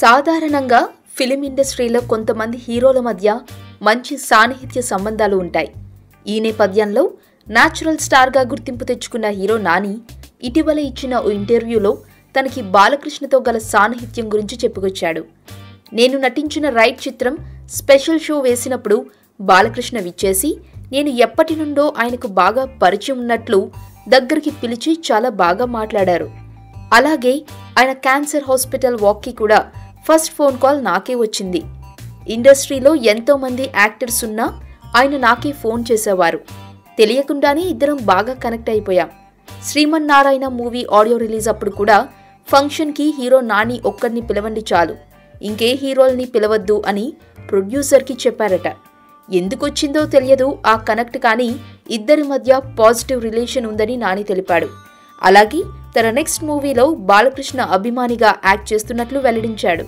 సాధారణంగా ఫిలిం ఇండస్ట్రీలో కొంతమంది హీరోల మధ్య మంచి సాన్నిహిత్య సంబంధాలు ఉంటాయి. ఈ నేపథ్యంలో న్యాచురల్ స్టార్గా గుర్తింపు తెచ్చుకున్న హీరో నాని ఇటీవల ఇచ్చిన ఓ ఇంటర్వ్యూలో తనకి బాలకృష్ణతో గల సాన్నిహిత్యం గురించి చెప్పుకొచ్చాడు. నేను నటించిన రైట్ చిత్రం స్పెషల్ షో వేసినప్పుడు బాలకృష్ణ విచ్చేసి నేను ఎప్పటి నుండో ఆయనకు బాగా పరిచయం ఉన్నట్లు దగ్గరికి పిలిచి చాలా బాగా మాట్లాడారు. అలాగే ఆయన క్యాన్సర్ హాస్పిటల్ వాక్కి కూడా ఫస్ట్ ఫోన్ కాల్ నాకే వచ్చింది. ఇండస్ట్రీలో ఎంతో మంది యాక్టర్స్ ఉన్నా ఆయన నాకే ఫోన్ చేసేవారు. తెలియకుండానే ఇద్దరం బాగా కనెక్ట్ అయిపోయాం. శ్రీమన్నారాయణ మూవీ ఆడియో రిలీజ్ అప్పుడు కూడా ఫంక్షన్కి హీరో నాని ఒక్కడిని పిలవండి చాలు, ఇంకే హీరోల్ని పిలవద్దు అని ప్రొడ్యూసర్కి చెప్పారట. ఎందుకొచ్చిందో తెలియదు ఆ కనెక్ట్, కానీ ఇద్దరి మధ్య పాజిటివ్ రిలేషన్ ఉందని నాని తెలిపాడు. అలాగే తన నెక్స్ట్ మూవీలో బాలకృష్ణ అభిమానిగా యాక్ట్ చేస్తున్నట్లు వెల్లడించాడు.